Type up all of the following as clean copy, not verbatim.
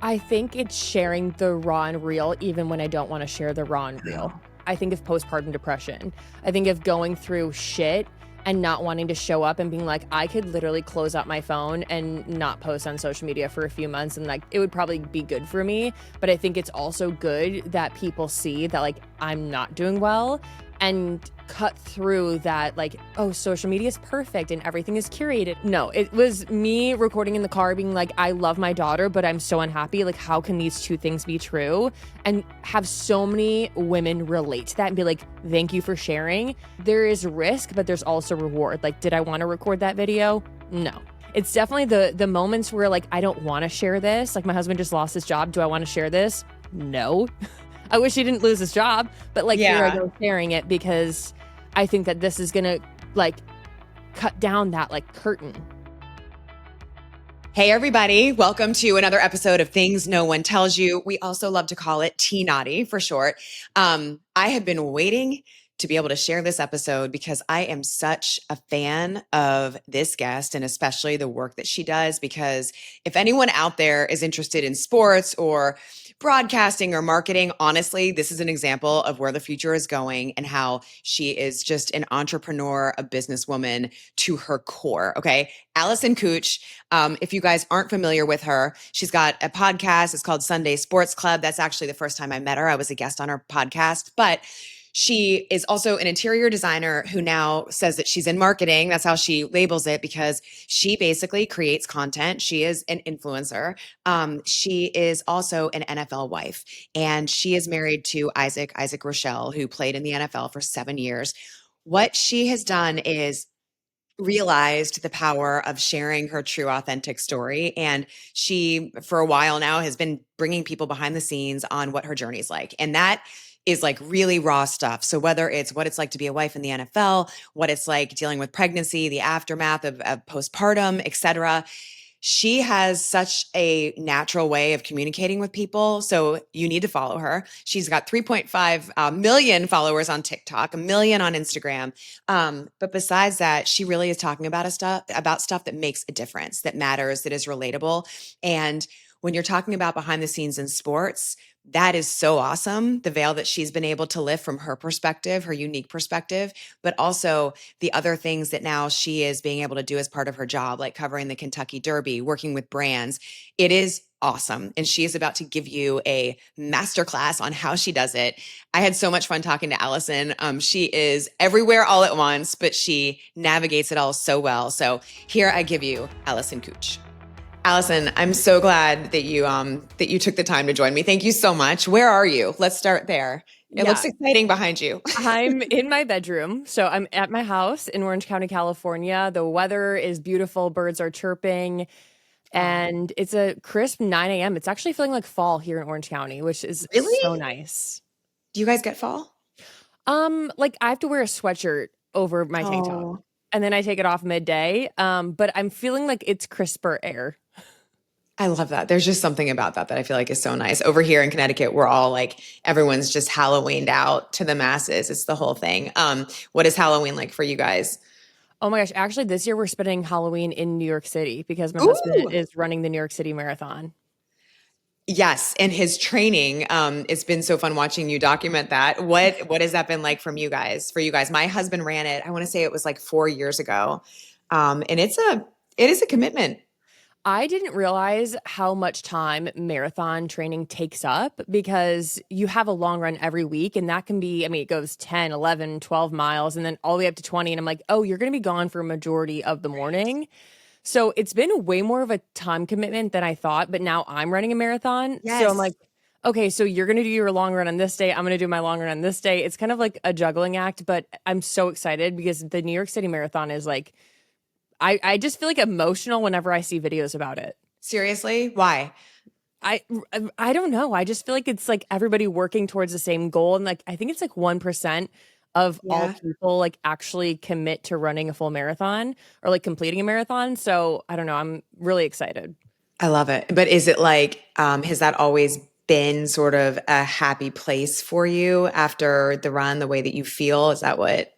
I think it's sharing the raw and real, even when I don't want to share the raw and real. Wow. I think of postpartum depression. I think of going through shit and not wanting to show up and being like, I could literally close out my phone and not post on social media for a few months. And like, it would probably be good for me. But I think it's also good that people see that like I'm not doing well and cut through that like, oh, social media is perfect and everything is curated. No, it was me recording in the car being like, I love my daughter, but I'm so unhappy. Like, how can these two things be true? And have so many women relate to that and be like, thank you for sharing. There is risk, but there's also reward. Like, did I want to record that video? No. It's definitely the moments where like, I don't want to share this. Like my husband just lost his job. Do I want to share this? No. I wish he didn't lose his job, but like here I go sharing it because I think that this is gonna like cut down that like curtain. Hey everybody, welcome to another episode of Things No One Tells You. We also love to call it T-Naughty for short. I have been waiting to be able to share this episode because I am such a fan of this guest and especially the work that she does, because if anyone out there is interested in sports or broadcasting or marketing, honestly, this is an example of where the future is going and how she is just an entrepreneur, a businesswoman to her core. Okay. Allison Kuch. If you guys aren't familiar with her, she's got a podcast. It's called Sunday Sports Club. That's actually the first time I met her. I was a guest on her podcast, but she is also an interior designer who now says that she's in marketing. That's how she labels it, because she basically creates content. She is an influencer. She is also an NFL wife, and she is married to Isaac Rochelle, who played in the NFL for 7 years. What she has done is realized the power of sharing her true authentic story, and she for a while now has been bringing people behind the scenes on what her journey's like, and that is like really raw stuff. So whether it's what it's like to be a wife in the NFL, what it's like dealing with pregnancy, the aftermath of postpartum, etc., she has such a natural way of communicating with people. So you need to follow her. She's got 3.5 million followers on TikTok, a million on Instagram. But besides that, she really is talking about stuff that makes a difference, that matters, that is relatable. And when you're talking about behind the scenes in sports, that is so awesome. The veil that she's been able to lift from her perspective, her unique perspective, but also the other things that now she is being able to do as part of her job, like covering the Kentucky Derby, working with brands. It is awesome. And she is about to give you a masterclass on how she does it. I had so much fun talking to Allison. She is everywhere all at once, but she navigates it all so well. So here I give you Allison Kuch. Allison, I'm so glad that you took the time to join me. Thank you so much. Where are you? Let's start there. It looks exciting behind you. I'm in my bedroom. So I'm at my house in Orange County, California. The weather is beautiful. Birds are chirping. And it's a crisp 9 a.m. It's actually feeling like fall here in Orange County, which is Really? so nice. Do you guys get fall? Like I have to wear a sweatshirt over my tank top and then I take it off midday. But I'm feeling like it's crisper air. I love that. There's just something about that I feel like is so nice. Over here in Connecticut, we're all like, everyone's just Halloweened out to the masses. It's the whole thing. What is Halloween like for you guys? Oh my gosh. Actually, this year we're spending Halloween in New York City because my husband is running the New York City Marathon. Yes, and his training. It's been so fun watching you document that. What has that been like for you guys? My husband ran it. I want to say it was like 4 years ago, and it is a commitment. I didn't realize how much time marathon training takes up because you have a long run every week and that can be, I mean, it goes 10, 11, 12 miles and then all the way up to 20. And I'm like, oh, you're going to be gone for a majority of the morning. So it's been way more of a time commitment than I thought, but now I'm running a marathon. Yes. So I'm like, okay, so you're going to do your long run on this day. I'm going to do my long run on this day. It's kind of like a juggling act, but I'm so excited because the New York City Marathon is like, I just feel like emotional whenever I see videos about it. Seriously? Why? I don't know. I just feel like it's like everybody working towards the same goal. And like, I think it's like 1% of all people like actually commit to running a full marathon or like completing a marathon. So I don't know. I'm really excited. I love it. But is it like, has that always been sort of a happy place for you after the run, the way that you feel? Is that what?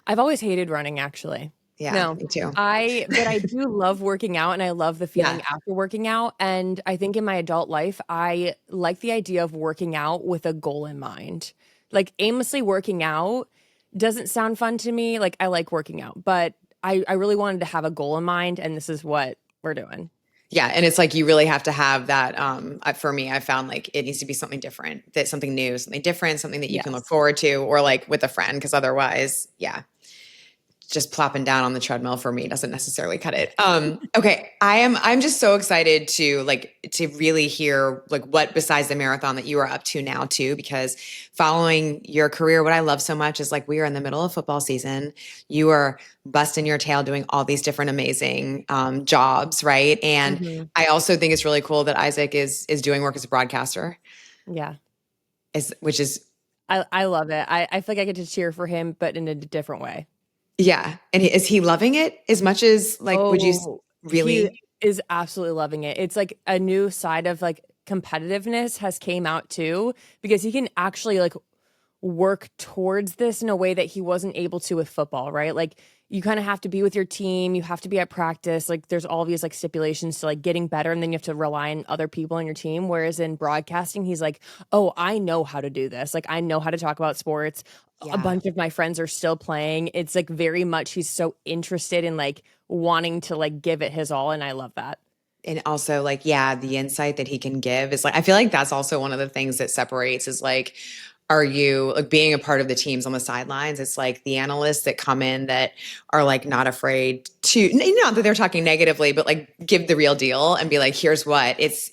I've always hated running, actually. Yeah, No, me too. but I do love working out and I love the Yeah. feeling after working out. And I think in my adult life, I like the idea of working out with a goal in mind. Like aimlessly working out doesn't sound fun to me. Like I like working out, but I really wanted to have a goal in mind. And this is what we're doing. Yeah. And it's like you really have to have that. For me, I found like it needs to be something different, that something new, something different, something that you can look Yes. forward to, or like with a friend, because otherwise, yeah, just plopping down on the treadmill for me doesn't necessarily cut it. Okay. I'm just so excited to really hear like what besides the marathon that you are up to now too, because following your career, what I love so much is like we are in the middle of football season. You are busting your tail doing all these different amazing jobs, right? And Hmm. I also think it's really cool that Isaac is doing work as a broadcaster, Yeah. which is I love it. I feel like I get to cheer for him, but in a different way. yeah. And is he loving it as much as like would you Oh, he really? is absolutely loving it. It's like a new side of like competitiveness has came out too, because he can actually like work towards this in a way that he wasn't able to with football, right? Like you kind of have to be with your team, you have to be at practice, like there's all these like stipulations to like getting better, and then you have to rely on other people in your team. Whereas in broadcasting, he's like, "Oh, I know how to do this. Like I know how to talk about sports. A Yeah. bunch of my friends are still playing." It's like very much he's so interested in like wanting to like give it his all, and I love that. And also like yeah, the insight that he can give is like I feel like that's also one of the things that separates is like are you like being a part of the teams on the sidelines? It's like the analysts that come in that are like not afraid to, not that they're talking negatively, but like give the real deal and be like, here's what it's,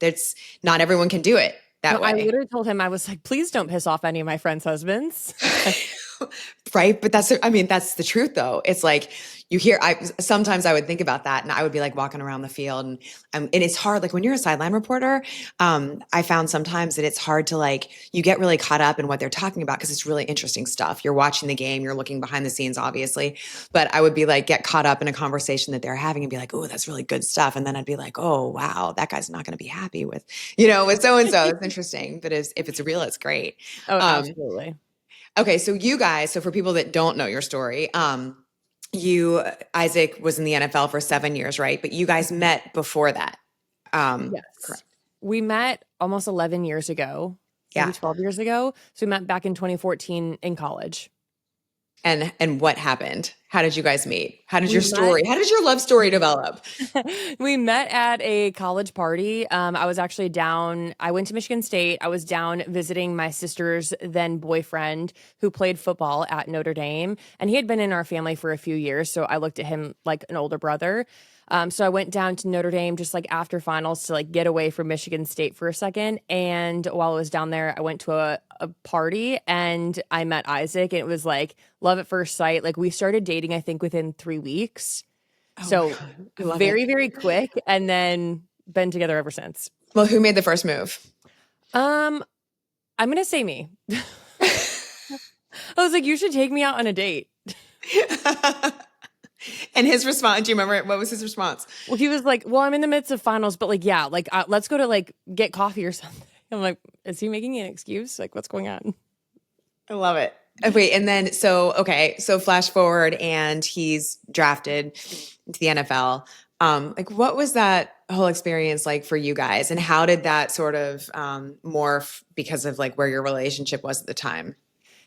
that's not everyone can do it No, that I way. literally told him, I was like, please don't piss off any of my friends' husbands. Right. But that's the truth though. It's like sometimes I would think about that and I would be like walking around the field and it's hard. Like when you're a sideline reporter, I found sometimes that it's hard to like, you get really caught up in what they're talking about because it's really interesting stuff. You're watching the game, you're looking behind the scenes, obviously, but I would be like, get caught up in a conversation that they're having and be like, oh, that's really good stuff. And then I'd be like, oh, wow, that guy's not going to be happy with so-and-so. It's interesting, but if it's real, it's great. Oh, Um, absolutely. Okay, so you guys, so for people that don't know your story, Isaac was in the NFL for 7 years, right? But you guys met before that. Yes. Correct. We met almost 11 years ago, maybe Yeah. 12 years ago. So we met back in 2014 in college. And what happened? How did you guys meet? How did We your met story, how did your love story develop? we met at a college party. I was actually down, I went to Michigan State. I was down visiting my sister's then boyfriend who played football at Notre Dame. And he had been in our family for a few years. So I looked at him like an older brother. So I went down to Notre Dame just like after finals to like get away from Michigan State for a second. And while I was down there, I went to a party and I met Isaac. And it was like love at first sight. Like we started dating, I think, within 3 weeks. Oh my So God, I love it. very, very quick, and then been together ever since. Well, who made the first move? Um, I'm gonna say me. I was like, you should take me out on a date. And his response, do you remember what was his response? Well, he was like, well, I'm in the midst of finals, but like, yeah, like let's go to like get coffee or something. I'm like, is he making an excuse? Like, what's going on? I love it. Wait, and then so flash forward and he's drafted to the NFL. Like what was that whole experience like for you guys? And how did that sort of morph because of like where your relationship was at the time?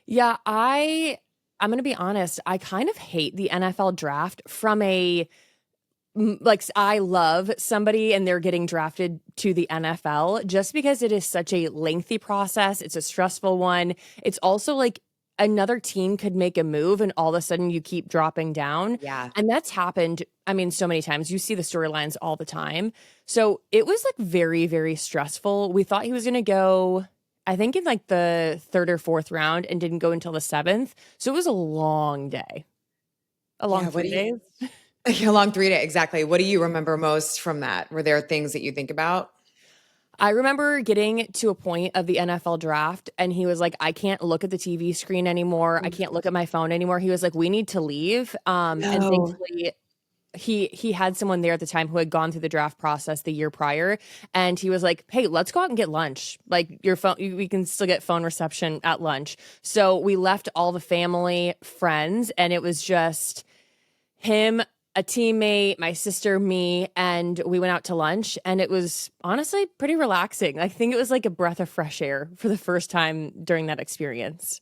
Yeah, I'm gonna be honest. I kind of hate the NFL draft from like I love somebody and they're getting drafted to the NFL just because it is such a lengthy process. It's a stressful one. It's also like another team could make a move and all of a sudden you keep dropping down. Yeah. And that's happened, I mean, so many times. You see the storylines all the time. So it was like very, very stressful. We thought he was going to go, I think, in like the third or fourth round and didn't go until the seventh. So it was a long day, a long Yeah. What 3 days. a long 3 day. Exactly. What do you remember most from that? Were there things that you think about? I remember getting to a point of the NFL draft and he was like, I can't look at the TV screen anymore. I can't look at my phone anymore. He was like, we need to leave. And No. thankfully he had someone there at the time who had gone through the draft process the year prior. And he was like, hey, let's go out and get lunch. Like your phone, we can still get phone reception at lunch. So we left all the family, friends, and it was just him, a teammate, my sister, me, and we went out to lunch. And it was honestly pretty relaxing. I think it was like a breath of fresh air for the first time during that experience.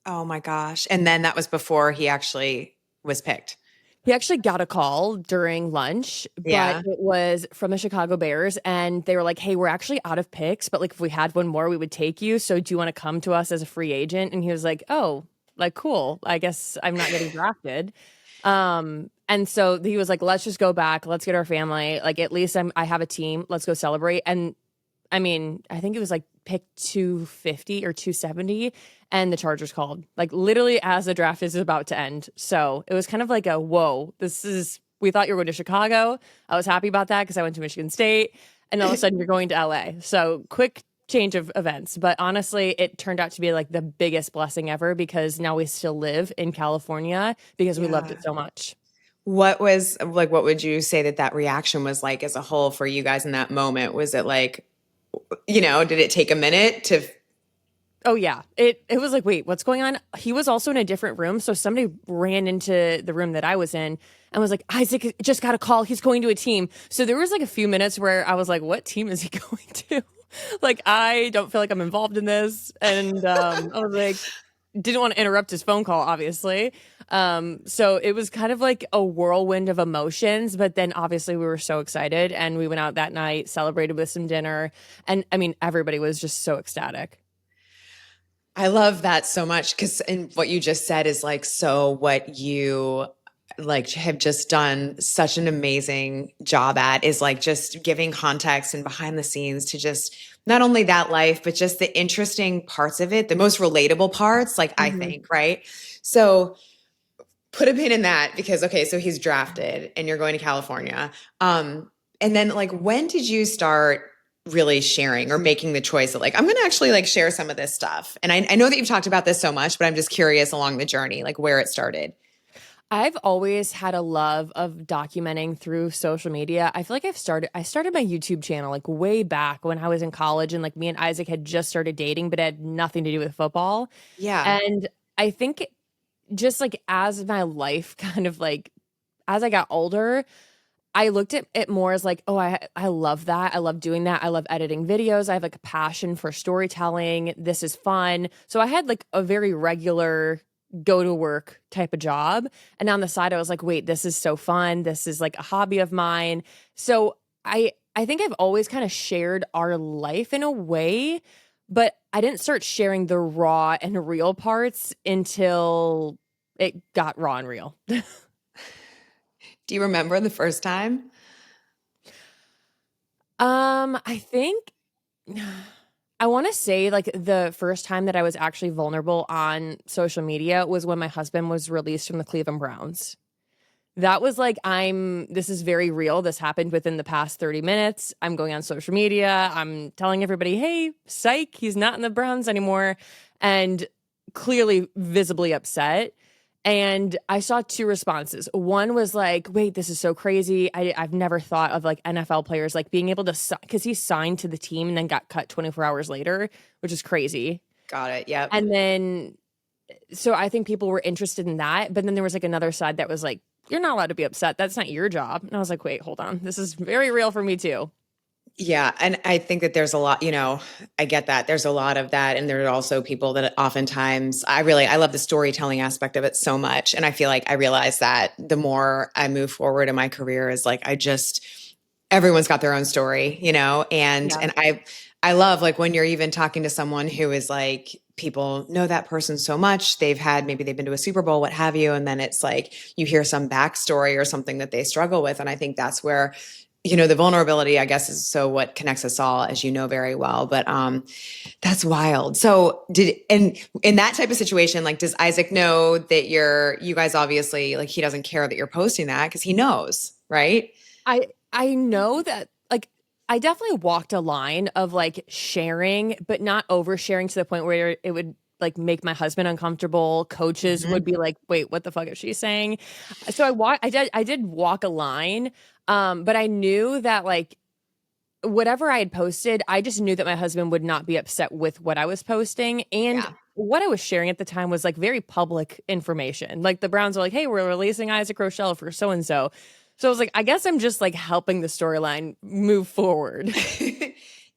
Oh my gosh. And then that was before he actually was picked. He actually got a call during lunch, but Yeah. it was from the Chicago Bears. And they were like, hey, we're actually out of picks, but like if we had one more, we would take you. So do you want to come to us as a free agent? And he was like, oh, like cool. I guess I'm not getting drafted. And so he was like, let's just go back. Let's get our family. Like at least I have a team. Let's go celebrate. And I mean, I think it was like pick 250 or 270, and the Chargers called like literally as the draft is about to end. So it was kind of like a whoa, we thought you were going to Chicago. I was happy about that because I went to Michigan State, and all of a sudden you're going to LA. So quick change of events. But honestly, it turned out to be like the biggest blessing ever because now we still live in California because we loved Yeah. it so much. What was like, what would you say that reaction was like as a whole for you guys in that moment? Was it like, did it take a minute to? Oh yeah. It was like, wait, what's going on? He was also in a different room. So somebody ran into the room that I was in and was like, Isaac just got a call. He's going to a team. So there was like a few minutes where I was like, what team is he going to? Like, I don't feel like I'm involved in this. And I was like, didn't want to interrupt his phone call, obviously. So it was kind of like a whirlwind of emotions, but then obviously we were so excited and we went out that night, celebrated with some dinner. And I mean, everybody was just so ecstatic. I love that so much because and what you just said is like so what you like have just done such an amazing job at is like just giving context and behind the scenes to just not only that life but just the interesting parts of it, the most relatable parts, like I Mhm. think, right? So put a pin in that because okay, so he's drafted and you're going to California. And then like when did you start really sharing or making the choice that like I'm gonna actually like share some of this stuff? And I know that you've talked about this so much, but I'm just curious along the journey, like where it started. I've always had a love of documenting through social media. I feel like I started my YouTube channel like way back when I was in college and like me and Isaac had just started dating, but it had nothing to do with football. Yeah. And I think just like as my life kind of like as I got older, I looked at it more as like, oh, I love that. I love doing that. I love editing videos. I have like a passion for storytelling. This is fun. So I had like a very regular go to work type of job. And on the side, I was like, wait, this is so fun. This is like a hobby of mine. So I think I've always kind of shared our life in a way, but I didn't start sharing the raw and real parts until it got raw and real. Do you remember the first time? I think I want to say like the first time that I was actually vulnerable on social media was when my husband was released from the Cleveland Browns. That was like, this is very real. This happened within the past 30 minutes. I'm going on social media. I'm telling everybody, hey, psych, he's not in the Browns anymore. And clearly, visibly upset. And I saw two responses. One was like, wait, this is so crazy. I've never thought of like NFL players like being able to, because he signed to the team and then got cut 24 hours later, which is crazy. Got it. Yep. And then, so I think people were interested in that. But then there was like another side that was like, you're not allowed to be upset. That's not your job. And I was like, wait, hold on. This is very real for me too. Yeah. And I think that there's a lot, I get that. There's a lot of that. And there are also people that oftentimes I love the storytelling aspect of it so much. And I feel like I realize that the more I move forward in my career is like, everyone's got their own story, and, Yeah. and I love like when you're even talking to someone who is like, people know that person so much. Maybe they've been to a Super Bowl, what have you. And then it's like, you hear some backstory or something that they struggle with. And I think that's where the vulnerability, I guess, is so what connects us all, as you know very well. But that's wild. So and in that type of situation, like, does Isaac know that you guys obviously like he doesn't care that you're posting that because he knows, right? I know that like I definitely walked a line of like sharing, but not oversharing to the point where it would like make my husband uncomfortable. Coaches would Mhm. be like, "Wait, what the fuck is she saying?" So I did walk a line, but I knew that like whatever I had posted, I just knew that my husband would not be upset with what I was posting, and Yeah. what I was sharing at the time was like very public information. Like the Browns were like, hey, we're releasing Isaac Rochelle for so and so. So I was like, I guess I'm just like helping the storyline move forward.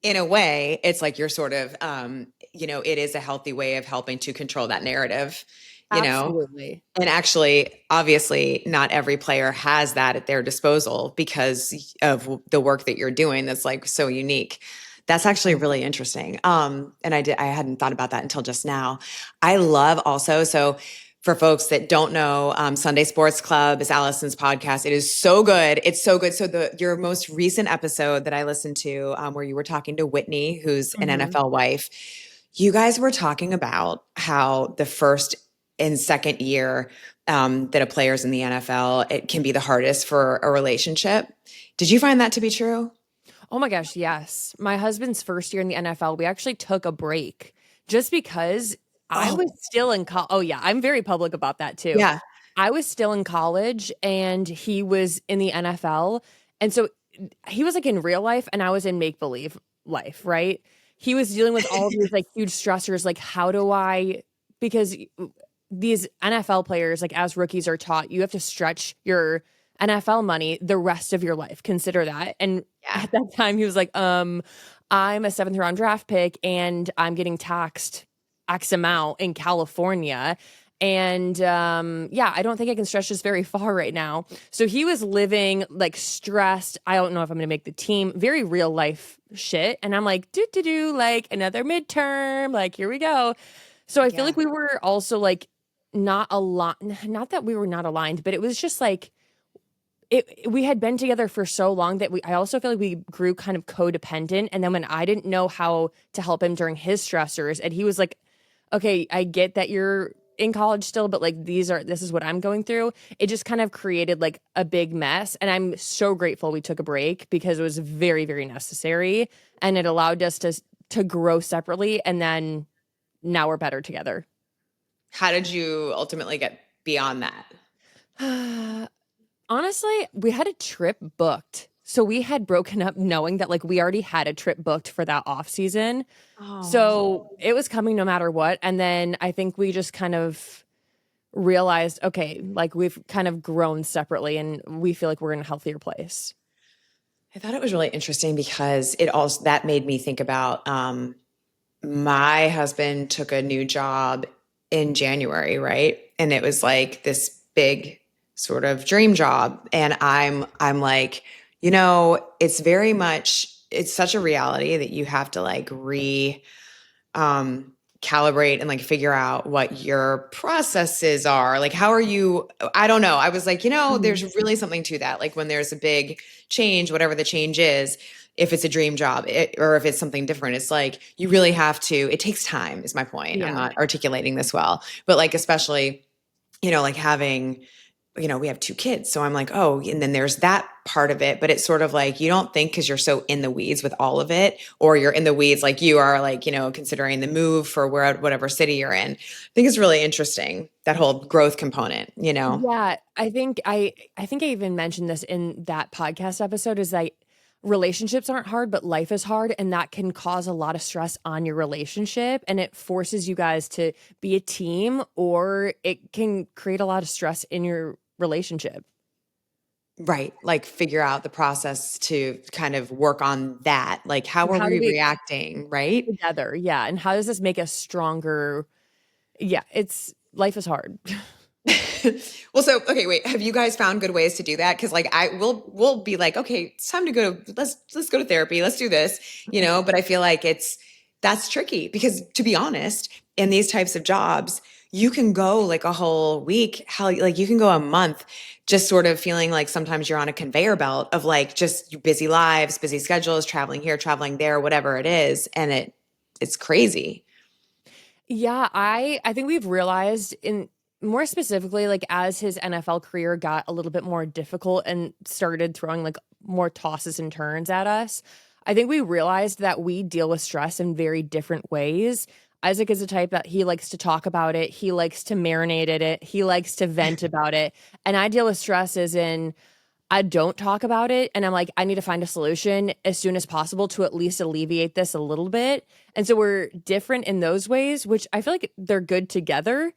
In a way, it's like you're sort of, it is a healthy way of helping to control that narrative, you know? Absolutely. And actually, obviously, not every player has that at their disposal because of the work that you're doing that's like so unique. That's actually really interesting. And I hadn't thought about that until just now. I love also, so for folks that don't know, Sunday Sports Club is Allison's podcast. It is so good. It's so good. So your most recent episode that I listened to, where you were talking to Whitney, who's an NFL wife, you guys were talking about how the first and second year that a player's in the NFL, it can be the hardest for a relationship. Did you find that to be true? Oh my gosh, yes. My husband's first year in the NFL, we actually took a break just because I was still in college. Oh yeah, I'm very public about that too. Yeah. I was still in college and he was in the NFL. And so he was like in real life and I was in make believe life, right? He was dealing with all of these like huge stressors. Like, how do I, because these NFL players, like as rookies, are taught you have to stretch your NFL money the rest of your life. Consider that. And at that time, he was like, I'm a 7th round draft pick and I'm getting taxed X amount in California. And I don't think I can stretch this very far right now. So he was living like stressed. I don't know if I'm going to make the team. Very real life shit. And I'm like, like another midterm. Like, here we go. So I feel like we were also like not aligned. Not that we were not aligned, but it was just like, we had been together for so long that I also feel like we grew kind of codependent. And then when I didn't know how to help him during his stressors, and he was like, okay, I get that you're in college still, but like this is what I'm going through. It just kind of created like a big mess. And I'm so grateful we took a break because it was very, very necessary. And it allowed us to grow separately. And then now we're better together. How did you ultimately get beyond that? Honestly, we had a trip booked. So we had broken up knowing that like we already had a trip booked for that off season. So it was coming no matter what. And then I think we just kind of realized, okay, like we've kind of grown separately and we feel like we're in a healthier place. I thought it was really interesting because that made me think about my husband took a new job in January, right? And it was like this big sort of dream job. And I'm like, it's very much, it's such a reality that you have to like calibrate and like figure out what your processes are. Like, how are you? I don't know. I was like, there's really something to that. Like when there's a big change, whatever the change is, if it's a dream job or if it's something different, it's like, you really have to, it takes time is my point. Yeah. I'm not articulating this well, but like, especially, like having, we have 2 kids. So I'm like, oh, and then there's that part of it. But it's sort of like, you don't think because you're so in the weeds with all of it, or you're in the weeds, like you are like, considering the move for whatever city you're in. I think it's really interesting, that whole growth component, Yeah, I think I even mentioned this in that podcast episode is that relationships aren't hard, but life is hard. And that can cause a lot of stress on your relationship. And it forces you guys to be a team, or it can create a lot of stress in your relationship. Right. Like figure out the process to kind of work on that. Like, how are How do we we reacting? Right. together? Yeah. And how does this make us stronger? Yeah, life is hard. Well, so, okay, wait, have you guys found good ways to do that? Cause like we'll be like, okay, it's time to let's go to therapy. Let's do this, but I feel like that's tricky because, to be honest, in these types of jobs, you can go like a whole week, like you can go a month just sort of feeling like sometimes you're on a conveyor belt of like just busy lives, busy schedules, traveling here, traveling there, whatever it is. And it's crazy. Yeah, I think we've realized in more specifically, like as his NFL career got a little bit more difficult and started throwing like more tosses and turns at us, I think we realized that we deal with stress in very different ways. Isaac is a type that he likes to talk about it. He likes to marinate in it. He likes to vent about it. And I deal with stress as in I don't talk about it. And I'm like, I need to find a solution as soon as possible to at least alleviate this a little bit. And so we're different in those ways, which I feel like they're good together.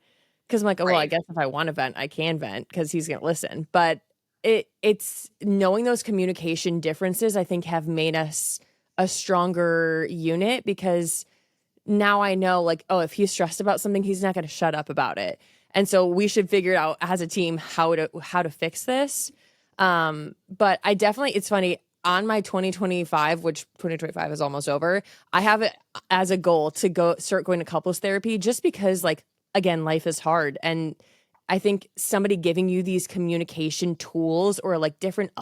Cause I'm like, oh, well, I Right. guess if I want to vent, I can vent because he's going to listen. But it's knowing those communication differences, I think, have made us a stronger unit because now I know, like, oh, if he's stressed about something, he's not going to shut up about it. And so we should figure out as a team how to fix this. But I definitely, it's funny, on my 2025, which 2025 is almost over, I have it as a goal to go start going to couples therapy just because, like, again, life is hard. And I think somebody giving you these communication tools or like different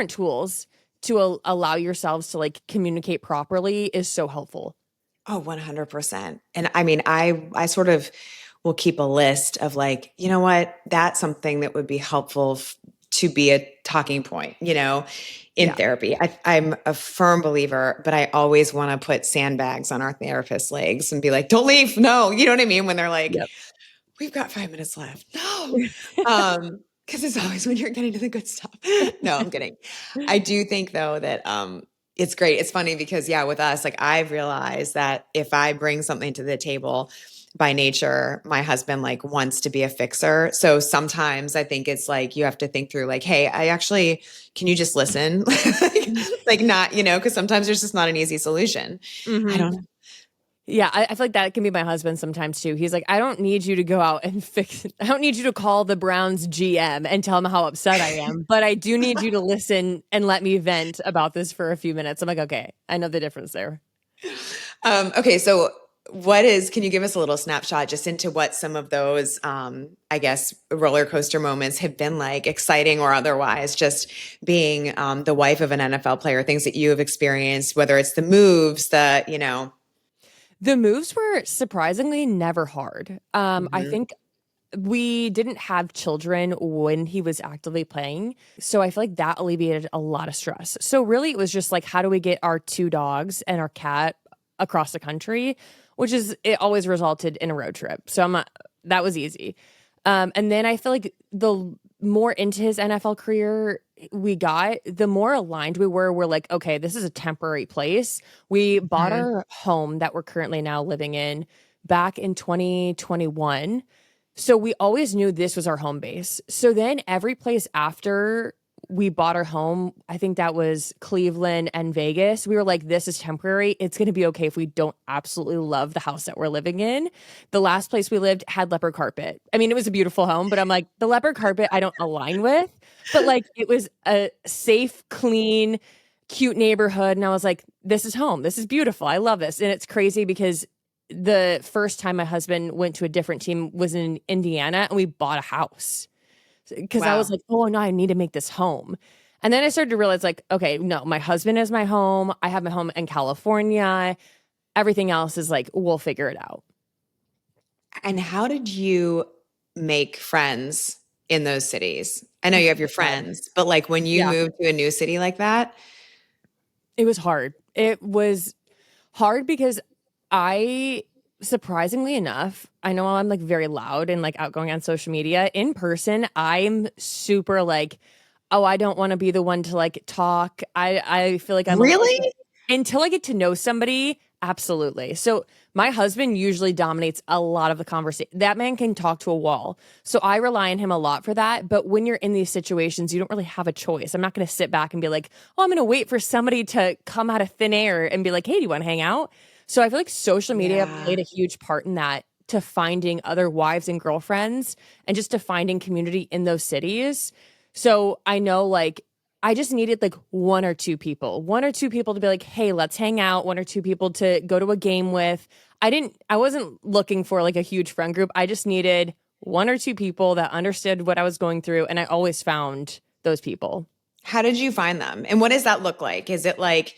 tools to allow yourselves to like communicate properly is so helpful. Oh, 100%. And I mean, I sort of will keep a list of like, you know what, that's something that would be helpful to be a talking point, in Yeah. therapy. I'm a firm believer, but I always want to put sandbags on our therapist's legs and be like, don't leave. No, you know what I mean? When they're like, Yep. we've got 5 minutes left. No. Because it's always when you're getting to the good stuff. No, I'm kidding. I do think though that it's great. It's funny because yeah, with us, like I've realized that if I bring something to the table by nature, my husband like wants to be a fixer. So sometimes I think it's like you have to think through like, hey, can you just listen? like not, because sometimes there's just not an easy solution. I Hmm. don't know. Yeah, I feel like that can be my husband sometimes too. He's like, I don't need you to go out and fix it. I don't need you to call the Browns GM and tell him how upset I am, but I do need you to listen and let me vent about this for a few minutes. I'm like, okay, I know the difference there. Okay, so can you give us a little snapshot just into what some of those, I guess, roller coaster moments have been like, exciting or otherwise, just being the wife of an NFL player, things that you have experienced, whether it's the moves, The moves were surprisingly never hard. I Mhm. think we didn't have children when he was actively playing. So I feel like that alleviated a lot of stress. So really it was just like, how do we get our two dogs and our cat across the country, which is, it always resulted in a road trip. So that was easy. And then I feel like the more into his NFL career we got, the more aligned we were. We're like, okay, this is a temporary place. We bought Mhm. our home that we're currently now living in back in 2021. So we always knew this was our home base. So then every place after we bought our home, I think that was Cleveland and Vegas, we were like, this is temporary. It's going to be okay if we don't absolutely love the house that we're living in. The last place we lived had leopard carpet. I mean, it was a beautiful home, but I'm like, the leopard carpet I don't align with, but like it was a safe, clean, cute neighborhood. And I was like, this is home. This is beautiful. I love this. And it's crazy because the first time my husband went to a different team was in Indiana and we bought a house because I was Wow. like, oh no, I need to make this home. And then I started to realize, like, okay, no, my husband is my home. I have my home in California. Everything else is like, we'll figure it out. And how did you make friends in those cities? I know Oh you have your my God. friends, but like when you Yeah, move to a new city like that, it was hard. It was hard because I, surprisingly enough, I know I'm like very loud and like outgoing on social media. In person, I'm super like, oh, I don't want to be the one to like talk. I feel like I'm a little really? until I get to know somebody, absolutely. So my husband usually dominates a lot of the conversation. That man can talk to a wall. So I rely on him a lot for that. But when you're in these situations, you don't really have a choice. I'm not going to sit back and be like, oh, I'm going to wait for somebody to come out of thin air and be like, hey, do you want to hang out? So I feel like social media Yeah. played a huge part in that, to finding other wives and girlfriends and just to finding community in those cities. So I know like I just needed like one or two people to be like, hey, let's hang out, one or two people to go to a game with. I wasn't looking for like a huge friend group. I just needed one or two people that understood what I was going through. And I always found those people. How did you find them? And what does that look like? Is it like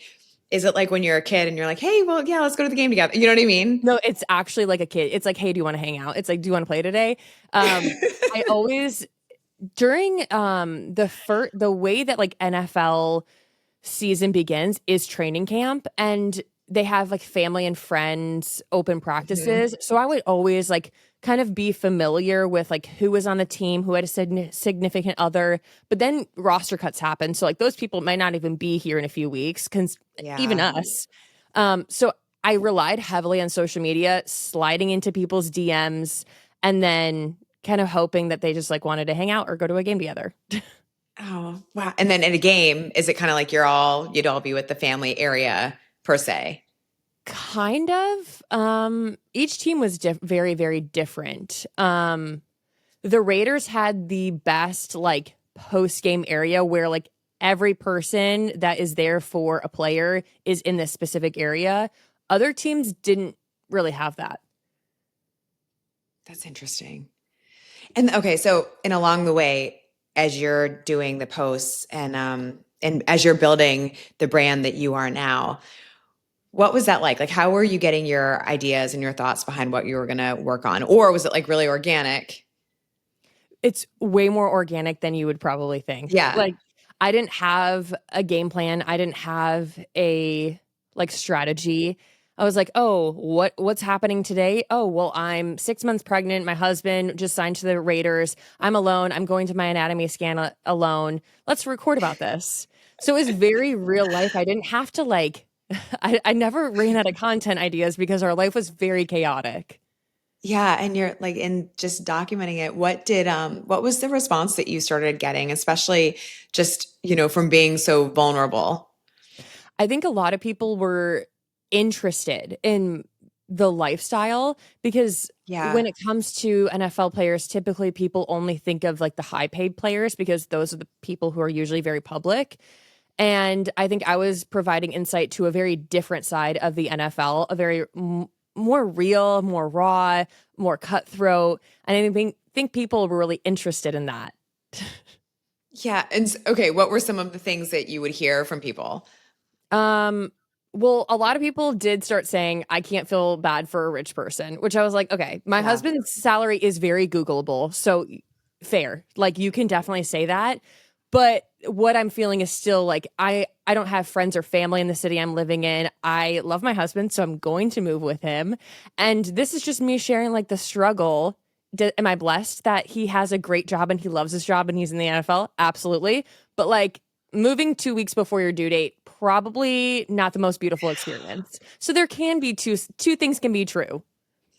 when you're a kid and you're like, hey, well, yeah, let's go to the game together. You know what I mean? No, it's actually like a kid. It's like, hey, do you want to hang out? It's like, do you want to play today? I always during the way that like NFL season begins is training camp, and they have like family and friends open Mhm. practices. So I would always like kind of be familiar with like who was on the team, who had a significant other. But then roster cuts happen. So like those people might not even be here in a few weeks, even Yeah. us. So I relied heavily on social media, sliding into people's DMs and then kind of hoping that they just like wanted to hang out or go to a game together. Oh, wow. And then in a game, is it kind of like you'd all be with the family area per se? Kind of. Each team was very, very different. The Raiders had the best like post game area where like every person that is there for a player is in this specific area. Other teams didn't really have that. That's interesting. And okay, so and along the way, as you're doing the posts and as you're building the brand that you are now, what was that like? Like, how were you getting your ideas and your thoughts behind what you were going to work on? Or was it like really organic? It's way more organic than you would probably think. Yeah. Like I didn't have a game plan. I didn't have a like strategy. I was like, "Oh, what's happening today? Oh, well, I'm 6 months pregnant. My husband just signed to the Raiders. I'm alone. I'm going to my anatomy scan alone. Let's record about this." So it was very real life. I didn't have to like I never ran out of content ideas because our life was very chaotic. Yeah, and you're like in just documenting it. What was the response that you started getting, especially just, from being so vulnerable? I think a lot of people were interested in the lifestyle because Yeah. when it comes to NFL players, typically people only think of like the high paid players because those are the people who are usually very public. And I think I was providing insight to a very different side of the NFL, a very more real, more raw, more cutthroat. And think people were really interested in that. Yeah. And okay, what were some of the things that you would hear from people? Um, well, a lot of people did start saying, I can't feel bad for a rich person, which I was like, okay, my Yeah. husband's salary is very Googleable. So fair. Like you can definitely say that. But what I'm feeling is still like I don't have friends or family in the city I'm living in. I love my husband, so I'm going to move with him. And this is just me sharing like the struggle. Am I blessed that he has a great job and he loves his job and he's in the NFL? Absolutely. But like moving 2 weeks before your due date, probably not the most beautiful experience. So there can be two things can be true.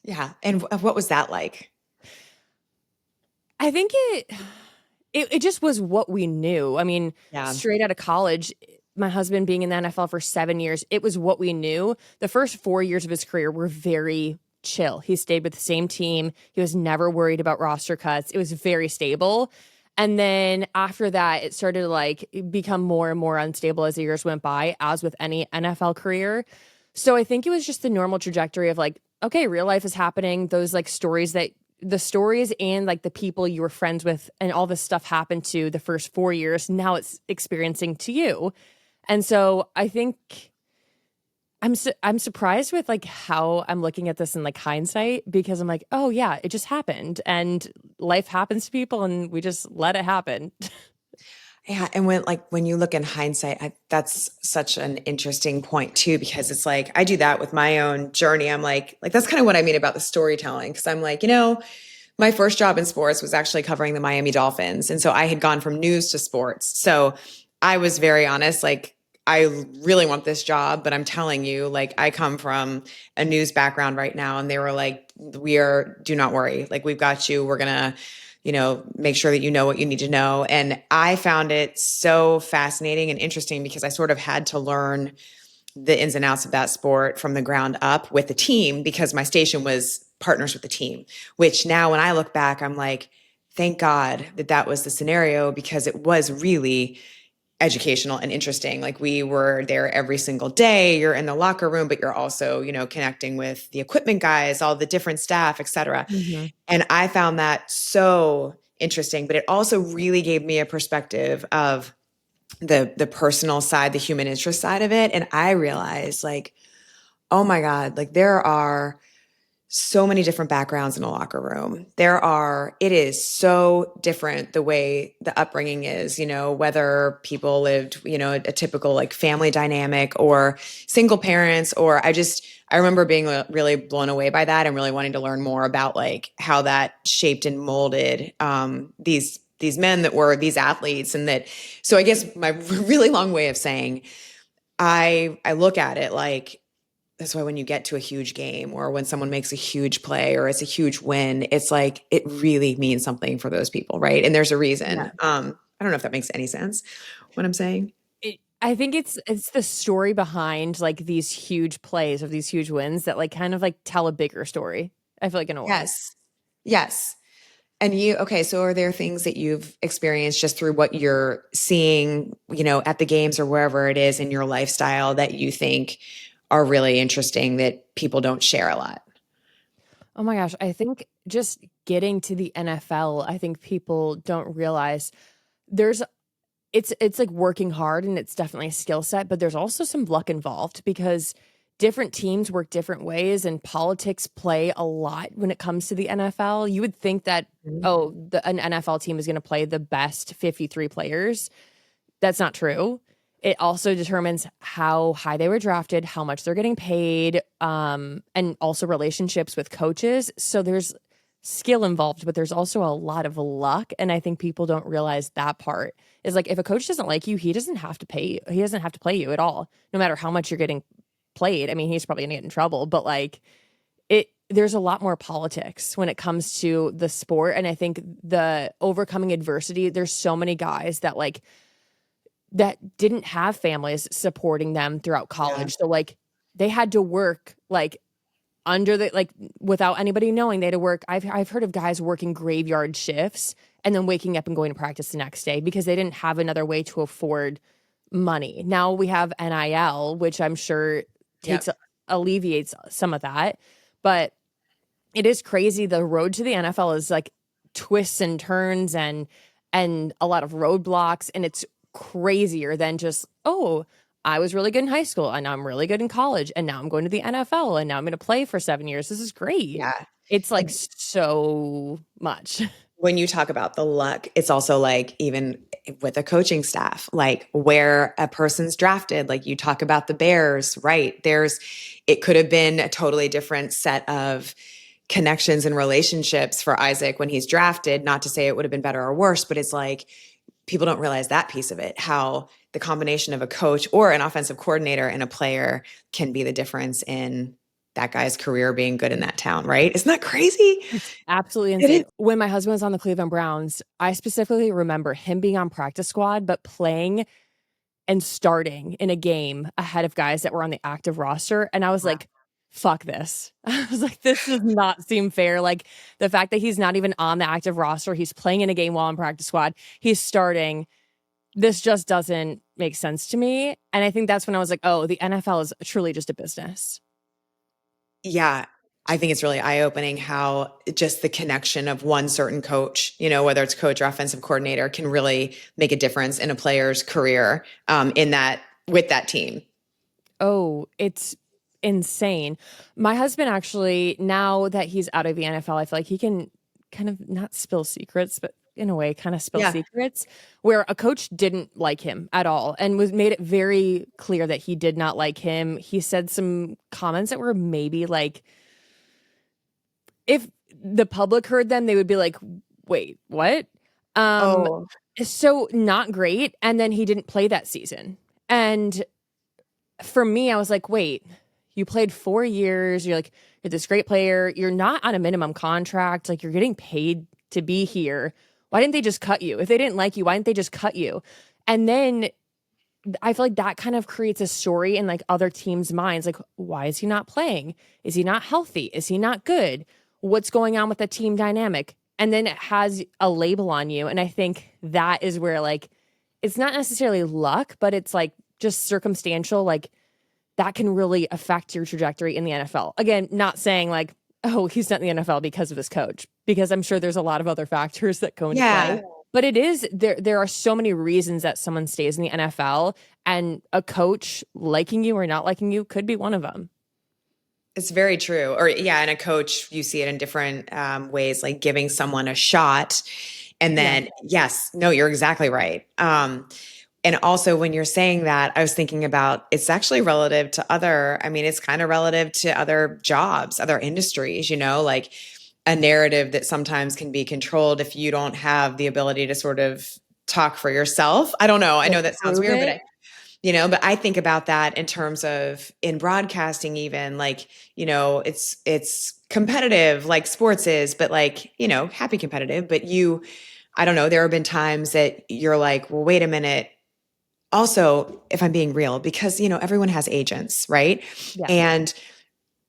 Yeah. And what was that like? I think it just was what we knew. I mean, Yeah. straight out of college, my husband being in the NFL for 7 years, it was what we knew. The first 4 years of his career were very chill. He stayed with the same team. He was never worried about roster cuts. It was very stable. And then after that, it started to like become more and more unstable as the years went by, as with any NFL career. So I think it was just the normal trajectory of like, okay, real life is happening. Those like stories that the stories and like the people you were friends with and all this stuff happened to the first 4 years. Now it's experiencing to you. And so I think I'm surprised with like how I'm looking at this in like hindsight because I'm like, oh yeah, it just happened and life happens to people and we just let it happen. Yeah, and when you look in hindsight, that's such an interesting point too, because it's like I do that with my own journey. I'm like that's kind of what I mean about the storytelling, because I'm like, my first job in sports was actually covering the Miami Dolphins, and so I had gone from news to sports. So I was very honest, like I really want this job, but I'm telling you, like I come from a news background right now, and they were like, do not worry, like we've got you. We're gonna make sure that you know what you need to know. And I found it so fascinating and interesting because I sort of had to learn the ins and outs of that sport from the ground up with the team, because my station was partners with the team, which now when I look back, I'm like, thank God that was the scenario, because it was really educational and interesting. Like we were there every single day. You're in the locker room, but you're also, connecting with the equipment guys, all the different staff, et cetera. Mhm. And I found that so interesting, but it also really gave me a perspective of the personal side, the human interest side of it. And I realized like, oh my God, like there are so many different backgrounds in a locker room. It is so different the way the upbringing is, whether people lived, a typical like family dynamic or single parents, or I remember being really blown away by that and really wanting to learn more about like how that shaped and molded these men that were these athletes. So I guess my really long way of saying, I look at it like, that's why when you get to a huge game or when someone makes a huge play or it's a huge win, it's like it really means something for those people, right? And there's a reason. Yeah. I don't know if that makes any sense what I'm saying. I think it's the story behind like these huge plays or these huge wins that like kind of like tell a bigger story. I feel like in a way. Yes. Yes. And okay, so are there things that you've experienced just through what you're seeing, at the games or wherever it is in your lifestyle that you think are really interesting that people don't share a lot? Oh my gosh, I think just getting to the NFL, I think people don't realize there's it's like working hard and it's definitely a skill set, but there's also some luck involved because different teams work different ways and politics play a lot when it comes to the NFL. You would think that, Mhm. oh, an NFL team is going to play the best 53 players. That's not true. It also determines how high they were drafted, how much they're getting paid, and also relationships with coaches. So there's skill involved, but there's also a lot of luck. And I think people don't realize that part is like if a coach doesn't like you, he doesn't have to pay you. He doesn't have to play you at all, no matter how much you're getting played. I mean, he's probably gonna get in trouble, but like there's a lot more politics when it comes to the sport. And I think the overcoming adversity, there's so many guys that like that didn't have families supporting them throughout Yeah. college. So like they had to work like under the like without anybody knowing they had to work. I've heard of guys working graveyard shifts and then waking up and going to practice the next day because they didn't have another way to afford money. Now we have NIL, which I'm sure Yep. alleviates some of that. But it is crazy. The road to the NFL is like twists and turns and a lot of roadblocks, and it's crazier than just, oh, I was really good in high school and now I'm really good in college and now I'm going to the NFL and now I'm going to play for 7 years. This is great. Yeah. It's like And so much. when you talk about the luck, it's also like even with a coaching staff, like where a person's drafted, like you talk about the Bears, right? It could have been a totally different set of connections and relationships for Isaac when he's drafted. Not to say it would have been better or worse, but it's like people don't realize that piece of it, how the combination of a coach or an offensive coordinator and a player can be the difference in that guy's career being good in that town, right? Isn't that crazy? It's absolutely It is. insane. When my husband was on the Cleveland Browns, I specifically remember him being on practice squad, but playing and starting in a game ahead of guys that were on the active roster. And I was like, fuck this. I was like, this does not seem fair. Like the fact that he's not even on the active roster, he's playing in a game while on practice squad, he's starting. This just doesn't make sense to me. And I think that's when I was like, oh, the NFL is truly just a business. Yeah. I think it's really eye-opening how just the connection of one certain coach, whether it's coach or offensive coordinator, can really make a difference in a player's career with that team. Oh, it's insane. My husband actually, now that he's out of the NFL, I feel like he can kind of not spill secrets, but in a way kind of spill Yeah. secrets where a coach didn't like him at all and was made it very clear that he did not like him. He said some comments that were maybe like, if the public heard them, they would be like, wait, what? Um, Oh, so not great. And then he didn't play that season. And for me, I was like, wait, you played 4 years. You're like, you're this great player. You're not on a minimum contract. Like, you're getting paid to be here. Why didn't they just cut you? If they didn't like you, why didn't they just cut you? And then I feel like that kind of creates a story in like other teams' minds. Like, why is he not playing? Is he not healthy? Is he not good? What's going on with the team dynamic? And then it has a label on you. And I think that is where like, it's not necessarily luck, but it's like just circumstantial. Like, that can really affect your trajectory in the NFL. Again, not saying like, oh, he's not in the NFL because of his coach, because I'm sure there's a lot of other factors that go into yeah. play. But it is there are so many reasons that someone stays in the NFL, and a coach liking you or not liking you could be one of them. It's very true. Or yeah, and a coach, you see it in different ways, like giving someone a shot. And Yeah. then, yes, no, you're exactly right. And also when you're saying that, I was thinking about it's actually relative to other, I mean, it's kind of relative to other jobs, other industries, like a narrative that sometimes can be controlled if you don't have the ability to sort of talk for yourself. I don't know. I Like know that sounds prove weird, but it. but I think about that in terms of in broadcasting, even like, it's competitive like sports is, but like, happy competitive, but I don't know, there have been times that you're like, well, wait a minute. Also, if I'm being real, because, everyone has agents, right? Yeah. And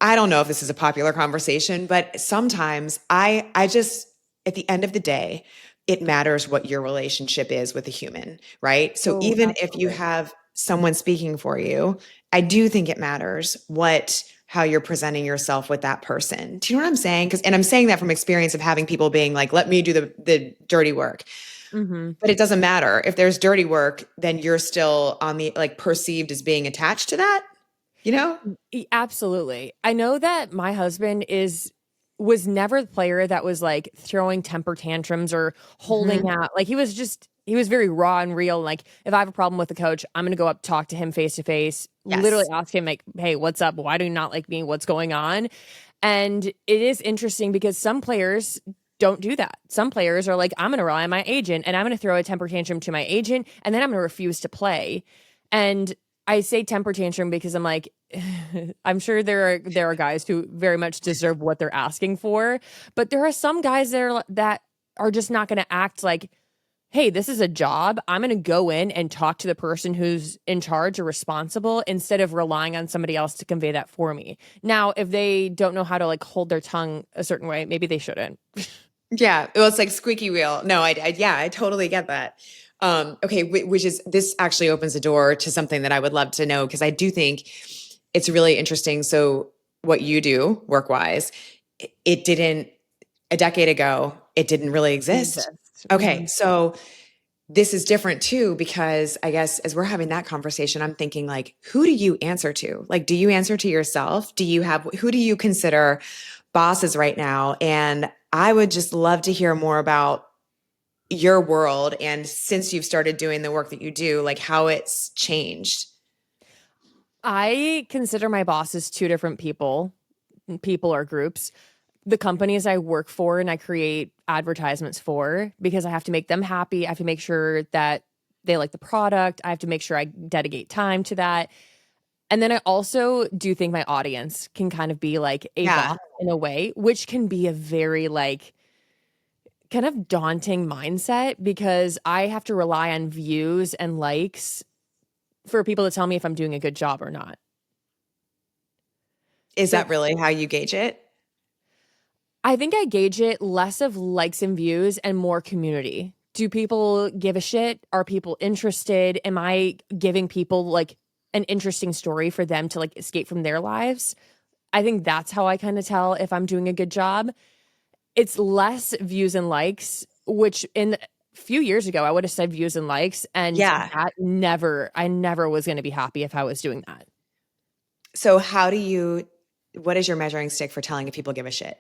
I don't know if this is a popular conversation, but sometimes I just, at the end of the day, it matters what your relationship is with a human, right? So Oh, even if you absolutely. have someone speaking for you, I do think it matters how you're presenting yourself with that person. Do you know what I'm saying? And I'm saying that from experience of having people being like, let me do the dirty work. Hmm. But it doesn't matter. If there's dirty work, then you're still on the like perceived as being attached to that, you know? Absolutely. I know that my husband was never the player that was like throwing temper tantrums or holding Mhm. out. Like he was very raw and real. Like if I have a problem with the coach, I'm gonna go up talk to him face to face, literally Yes. ask him like, "Hey, what's up? Why do you not like me? What's going on?" And it is interesting because some players don't do that. Some players are like, I'm going to rely on my agent and I'm going to throw a temper tantrum to my agent and then I'm going to refuse to play. And I say temper tantrum because I'm like, I'm sure there are guys who very much deserve what they're asking for, but there are some guys that are just not going to act like, hey, this is a job. I'm going to go in and talk to the person who's in charge or responsible instead of relying on somebody else to convey that for me. Now, if they don't know how to like hold their tongue a certain way, maybe they shouldn't. Yeah. Well, it's like squeaky wheel. No, yeah, I totally get that. Okay. Which is, this actually opens the door to something that I would love to know, because I do think it's really interesting. So what you do work wise, it didn't a decade ago, it didn't really exist. Exist. Okay. Mhm. So this is different too, because I guess as we're having that conversation, I'm thinking like, who do you answer to? Like, do you answer to yourself? Who do you consider bosses right now? And I would just love to hear more about your world. And since you've started doing the work that you do, like how it's changed. I consider my bosses two different people or groups. The companies I work for and I create advertisements for because I have to make them happy. I have to make sure that they like the product. I have to make sure I dedicate time to that. And then I also do think my audience can kind of be like a Yeah. boss in a way, which can be a very like kind of daunting mindset because I have to rely on views and likes for people to tell me if I'm doing a good job or not. Is So that really how you gauge it? I think I gauge it less of likes and views and more community. Do people give a shit? Are people interested? Am I giving people like an interesting story for them to like escape from their lives? I think that's how I kind of tell if I'm doing a good job. It's less views and likes, which in a few years ago I would have said views and likes, and Yeah. I never was going to be happy if I was doing that. So what is your measuring stick for telling if people give a shit?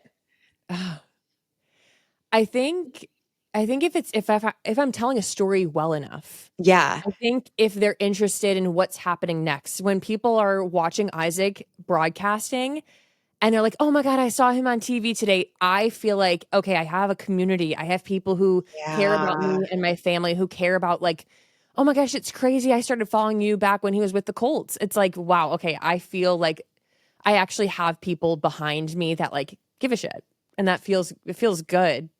I think I think if I'm telling a story well enough, Yeah. I think if they're interested in what's happening next, when people are watching Isaac broadcasting and they're like, "Oh my god, I saw him on TV today." I feel like, okay, I have a community. I have people who care about Yeah. me and my family who care about like, "Oh my gosh, it's crazy. I started following you back when he was with the Colts." It's like, wow, okay, I feel like I actually have people behind me that like give a shit. And it feels good.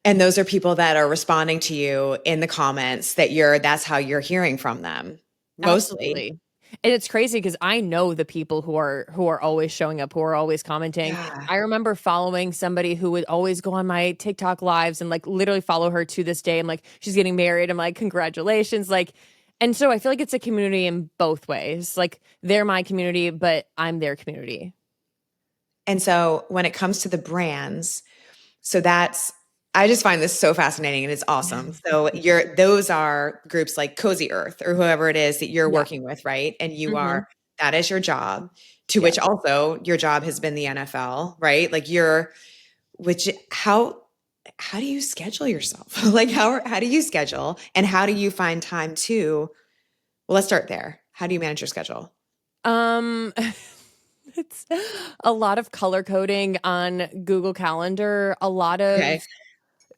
And those are people that are responding to you in the comments that's how you're hearing from them mostly. Absolutely. And it's crazy because I know the people who are always showing up, who are always commenting. Yeah. I remember following somebody who would always go on my TikTok lives and like literally follow her to this day. I'm like, she's getting married. I'm like, congratulations. Like, and so I feel like it's a community in both ways. Like they're my community, but I'm their community. And so when it comes to the brands, so that's I just find this so fascinating and it's awesome. So those are groups like Cozy Earth or whoever it is that you're Yeah. working with, right? And you Hmm. are that is your job, to Yes. which also your job has been the NFL, right? Like which how do you schedule yourself? Like how do you schedule and how do you find time to, well, let's start there. How do you manage your schedule? Um, it's a lot of color coding on Google Calendar, a lot Okay. of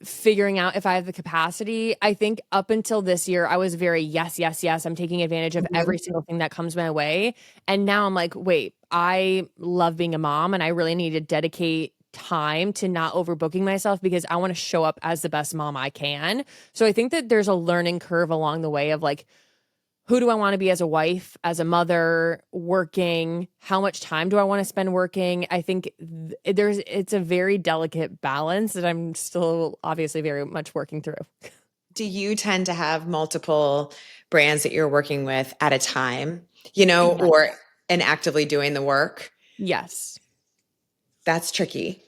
figuring out if I have the capacity. I think up until this year, I was very yes, yes, yes. I'm taking advantage of Mhm. every single thing that comes my way. And now I'm like, wait, I love being a mom and I really need to dedicate time to not overbooking myself because I want to show up as the best mom I can. So I think that there's a learning curve along the way of like, who do I want to be as a wife, as a mother, working? How much time do I want to spend working? I think it's a very delicate balance that I'm still obviously very much working through. Do you tend to have multiple brands that you're working with at a time, Yeah. or and actively doing the work? Yes. That's tricky.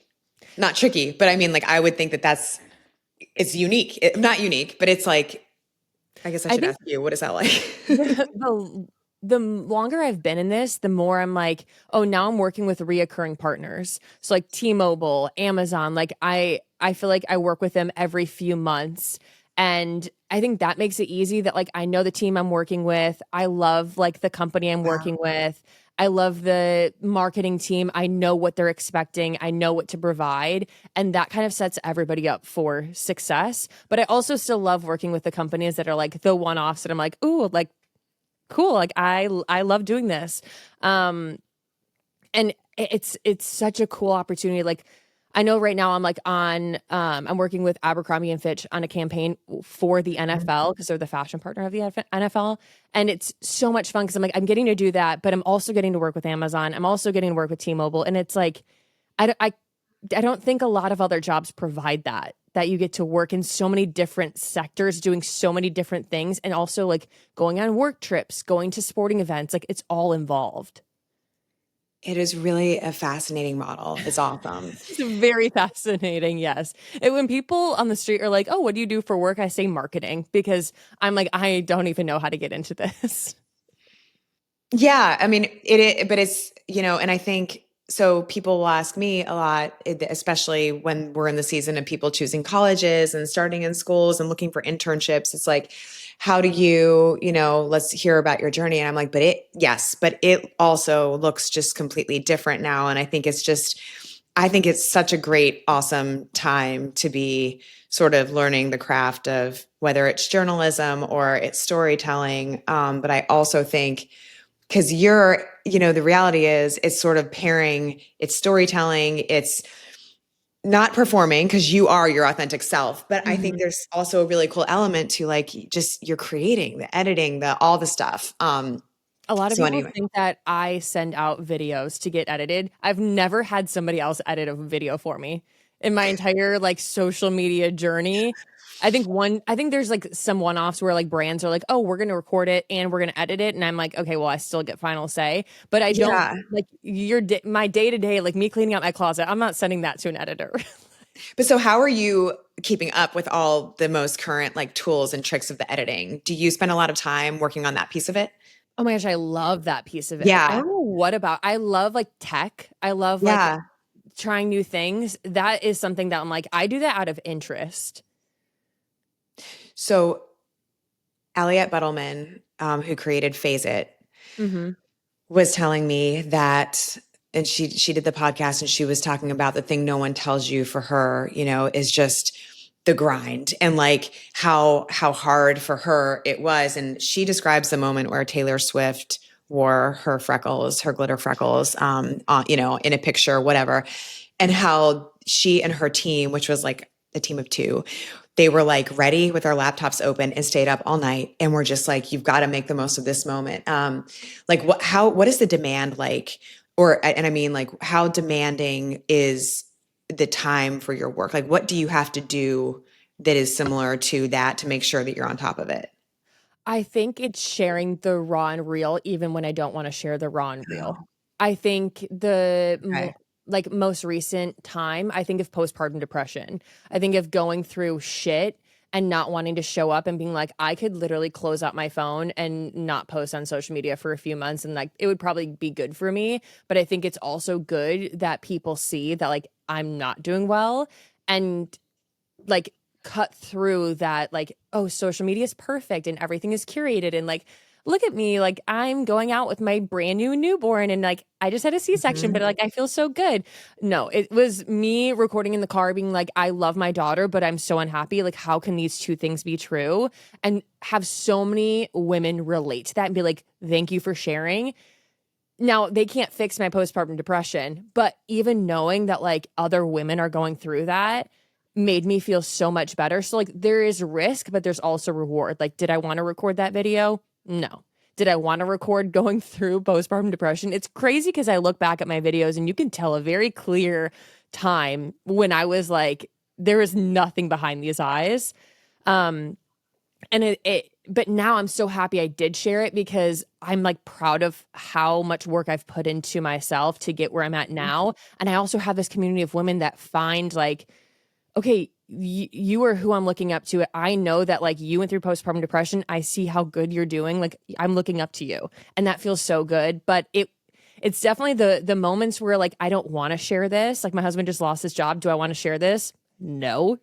Not tricky, but I mean, like, I would think that it's unique. Not unique, but it's like, I guess I I should think ask you, what is that like? the longer I've been in this, the more I'm like, oh, now I'm working with reoccurring partners. So like T-Mobile, Amazon, like I feel like I work with them every few months. And I think that makes it easy that like I know the team I'm working with. I love like the company I'm Wow. working with. I love the marketing team. I know what they're expecting. I know what to provide. And that kind of sets everybody up for success. But I also still love working with the companies that are like the one-offs that I'm like, ooh, like cool. Like I love doing this. Um and it's such a cool opportunity. Like I know right now I'm working with Abercrombie and Fitch on a campaign for the NFL because they're the fashion partner of the NFL. And it's so much fun because I'm like, I'm getting to do that, but I'm also getting to work with Amazon. I'm also getting to work with T-Mobile. And it's like, I don't think a lot of other jobs provide that you get to work in so many different sectors, doing so many different things, and also like going on work trips, going to sporting events. Like it's all involved. It is really a fascinating model. It's awesome. It's very fascinating. Yes. When people on the street are like, oh, what do you do for work? I say marketing because I'm like, I don't even know how to get into this. Yeah, I mean, but it's, and I think so people will ask me a lot, especially when we're in the season of people choosing colleges and starting in schools and looking for internships. It's like, how do let's hear about your journey. And I'm like, yes, but it also looks just completely different now. And I think it's such a great, awesome time to be sort of learning the craft of whether it's journalism or it's storytelling. But I also think, because the reality is it's sort of pairing, it's storytelling, it's not performing because you are your authentic self. But I think Mhm. there's also a really cool element to like just you're creating the editing, all the stuff. A lot of So people anyway, think that I send out videos to get edited. I've never had somebody else edit a video for me in my entire like social media journey. I think there's like some one-offs where like brands are like, "Oh, we're going to record it and we're going to edit it." And I'm like, "Okay, well, I still get final say." But I don't yeah. like my day-to-day like me cleaning out my closet. I'm not sending that to an editor. But so how are you keeping up with all the most current like tools and tricks of the editing? Do you spend a lot of time working on that piece of it? Oh my gosh, I love that piece of it. I Yeah. don't know what about I love like tech. I love like Yeah. trying new things. That is something that I'm like, I do that out of interest. So Elliot Buttleman, who created Phase It, Mhm. was telling me that, and she did the podcast and she was talking about the thing no one tells you for her, is just the grind and like how hard for her it was. And she describes the moment where Taylor Swift wore her freckles, her glitter freckles, in a picture, whatever, and how she and her team, which was like a team of two, they were like ready with our laptops open and stayed up all night and we're just like, you've got to make the most of this moment. Like what is the demand like, and I mean like how demanding is the time for your work? Like what do you have to do that is similar to that to make sure that you're on top of it? I think it's sharing the raw and real even when I don't wanna share the raw and real. Oh, I think okay. like, most recent time, I think of postpartum depression. I think of going through shit and not wanting to show up and being like, I could literally close out my phone and not post on social media for a few months and like it would probably be good for me. But I think it's also good that people see that like I'm not doing well and like cut through that like, oh, social media is perfect and everything is curated and like look at me, like I'm going out with my brand new newborn and like I just had a C-section, but Mhm. like I feel so good. No, it was me recording in the car being like, I love my daughter, but I'm so unhappy. Like, how can these two things be true? And have so many women relate to that and be like, thank you for sharing. Now, they can't fix my postpartum depression, but even knowing that like other women are going through that made me feel so much better. So like there is risk, but there's also reward. Like, did I want to record that video? No. Did I want to record going through postpartum depression? It's crazy because I look back at my videos and you can tell a very clear time when I was like, there is nothing behind these eyes. Um, and but now I'm so happy I did share it because I'm like proud of how much work I've put into myself to get where I'm at now. And I also have this community of women that find like, okay, you are who I'm looking up to. I know that like you went through postpartum depression. I see how good you're doing. Like I'm looking up to you. And that feels so good. But it's definitely the moments where like I don't want to share this. Like my husband just lost his job. Do I want to share this? No.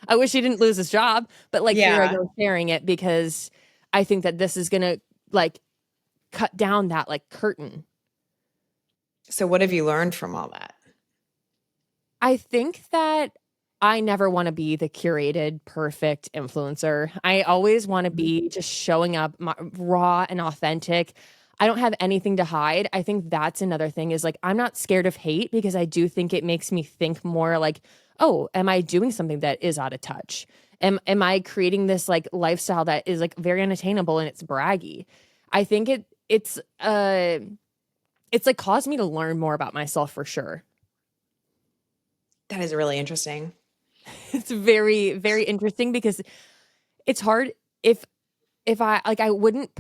I wish he didn't lose his job, but like here I Yeah. go sharing it because I think that this is gonna like cut down that like curtain. So what have you learned from all that? I think that I never want to be the curated, perfect influencer. I always want to be just showing up raw and authentic. I don't have anything to hide. I think that's another thing is like, I'm not scared of hate because I do think it makes me think more like, oh, am I doing something that is out of touch? Am I creating this like lifestyle that is like very unattainable and it's braggy? I think it's like caused me to learn more about myself for sure. That is really interesting. It's very, very interesting because it's hard if I like I wouldn't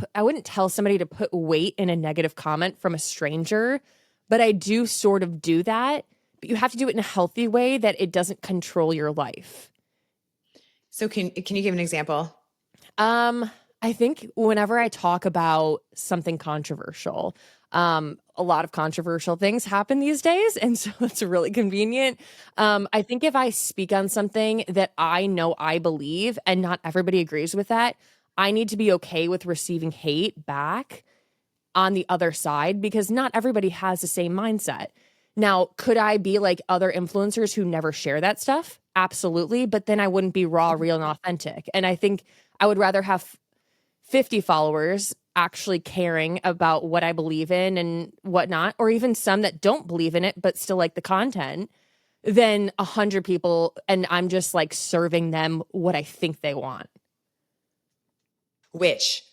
tell somebody to put weight in a negative comment from a stranger, but I do sort of do that. But you have to do it in a healthy way that it doesn't control your life. So can you give an example? Um, I think whenever I talk about something controversial, a lot of controversial things happen these days, and so it's really convenient. I think if I speak on something that I know I believe and not everybody agrees with that, I need to be okay with receiving hate back on the other side because not everybody has the same mindset. Now, could I be like other influencers who never share that stuff? Absolutely. But then I wouldn't be raw, real, and authentic. And I think I would rather have 50 followers actually caring about what I believe in and whatnot, or even some that don't believe in it, but still like the content, than 100 people. And I'm just like serving them what I think they want. Which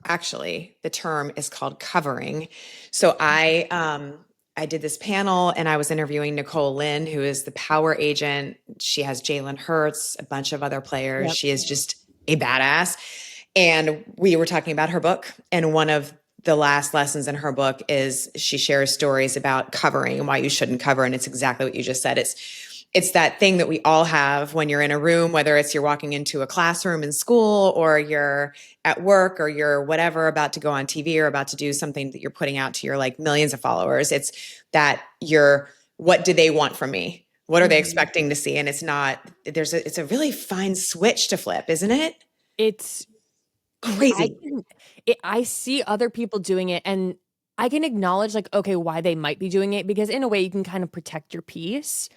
actually the term is called covering. So I did this panel and I was interviewing Nicole Lynn, who is the power agent. She has Jalen Hurts, a bunch of other players. Yep. She is just a badass. And we were talking about her book. And one of the last lessons in her book is she shares stories about covering and why you shouldn't cover. And it's exactly what you just said. It's that thing that we all have when you're in a room, whether it's you're walking into a classroom in school or you're at work or you're whatever about to go on TV or about to do something that you're putting out to your like millions of followers. It's that what do they want from me? What are they expecting to see? And it's not, it's a really fine switch to flip, isn't it? It's I Crazy. can I see other people doing it and I can acknowledge like, okay, why they might be doing it because in a way you can kind of protect your peace.